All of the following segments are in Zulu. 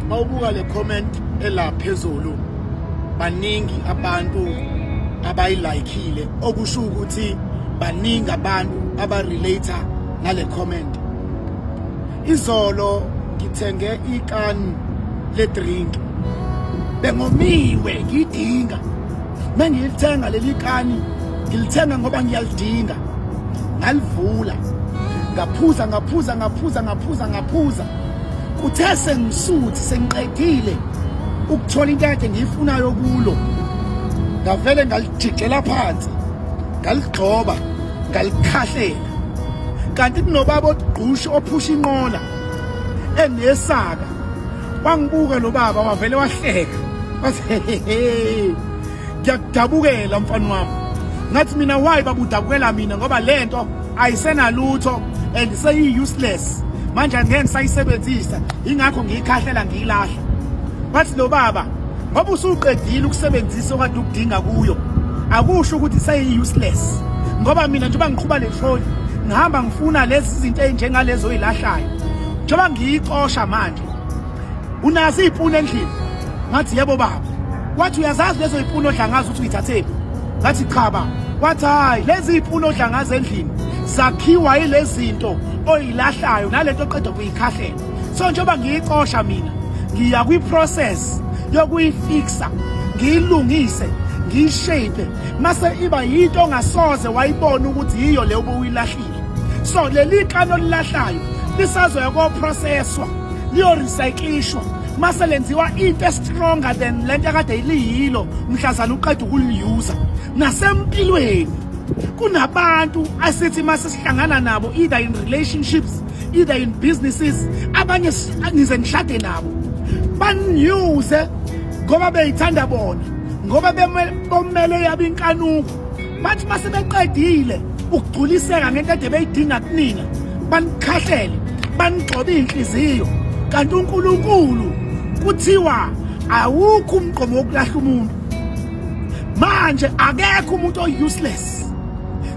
Mawubuka le comment ela phezulu baningi abantu abayilikile okusho ukuthi baningi abantu abarelate nale comment. Izolo ngithenge ikani le drink bengomiwe ngidinga mengilithenga leli kani ngilithenga ngoba ngiyalidinga ngalivula ngaphuza kuthe sengisuthi sengiqedile ukuthola into ekade ngiyifunayo kulo ngavele ngalijikela phansi ngaligxoba ngalikhahlela kanti kunobaba ogqusha ophusha inqola enesaka wangibuka lo baba wavele wahleka wathi ngiyakudabukela mfana wami ngathi mina why babudabukela mina ngoba lento ayisenalutho and seyi useless manje angeke ngisayisebenzisa ingakho ngiyikhahlela ngiyilahla bathi lo baba ngoba usuqedile ukusebenzisa okade ukudinga kuyo akusho ukuthi seyi useless ngoba mina njengoba ngiqhuba le trolley ngihamba ngifuna lezi zinto ezinjengalezo oyilahlayo njengoba ngiyixosha manje unazo izipuni endlini ngathi yebo baba wathi uyazazi lezo izipuni odlangaza ukuthi uyithathephi ngathi cha baba wathi hayi lezi izipuni odlangaza endlini zakhiwa yilezi zinto oyilahlayo nalento oqeda ukuyikhahlela so njengoba ngiyixosha mina ngiya kwi-process yokuyifixa ngiyilungise ngiyishape mase iba yinto ongasoze wayibona ukuthi yiyo leyo obuyilahlile so leli kani olilahlayo lisazoya ko-processwa liyo-recyclishwa mase lenziwa into stronger than lento akade iliyilo mhlazana uqeda ukuliyuza nasempilweni kunabantu asithi mase sihlangana nabo either in relationships either in businesses abanye nize nishade nabo banyuse ngoba beyithanda bona ngoba bomele yabe inkanuko bathi mase beqedile ukugculiseka ngento ede beyidinga kunina banikhahlele banigcobe inhliziyo kanti uNkulunkulu kuthiwa awukho umqomo wokulahla umuntu manje akekho umuntu useless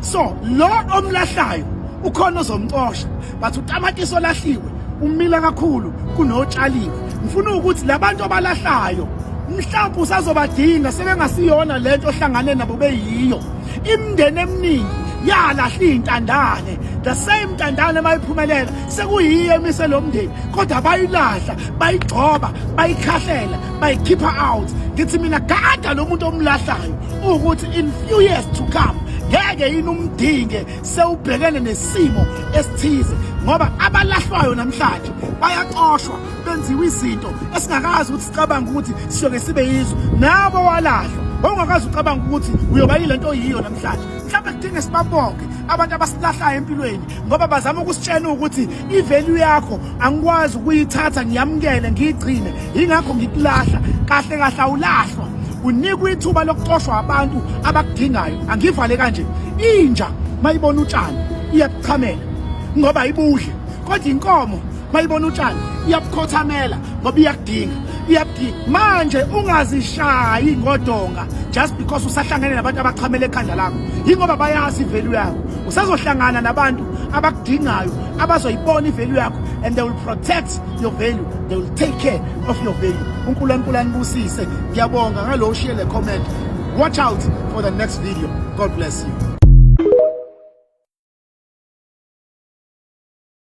so lo omlahlayo ukhona ozomxosha bathi utamatisi olahliwe umila kakhulu kunotshaliwe ngifuna ukuthi labantu abalahlayo mhlawumbe usazobadinga sebengasiyona lento ohlangane nabo beyiyo imindeni eminingi yalahla intandane the same tandane mayiphumelela sekuyiyo emise lo mndeni kodwa bayilahla bayigcoba bayikhahlela bayikhipha out ngithi mina gada lo muntu omlahlayo ukuthi in few years to come ngeke yini umdinge sewubhekene nesimo esithize ngoba abalahlwayo namhlanje bayaxoshwa benziwa izinto esingakazi ukuthi sicabanga ukuthi siyoke sibe yizwe nabo walahlwa ongakazi ucabanga ukuthi uyoba yilento oyiyo namhlanje mhlawumbe kudinga sibabonke abantu abasilahlayo empilweni ngoba bazama ukusitshena ukuthi ivalue yakho angikwazi ukuyithatha ngiyamukele ngiyigcine ingakho ngikulahla kahle kahle awulahlwa unikwa ithuba lokuxoshwa abantu abakudingayo angivale kanje inja mayibona utshani iyakuchamela ngoba ayibudle kodwa inkomo mayibona utshani iyabukhothamela ngoba iyakudinga manje ungazishayi ngodonga just because usahlangene nabantu abachamela ekhanda lakho ingoba bayazi ivalue yakho usazohlangana nabantu abakudingayo abazoyibona ivalue yakho and they will protect your value they will take care of your value uNkulunkulu anibusise ngiyabonga ngalo share le comment watch out for the next video god bless you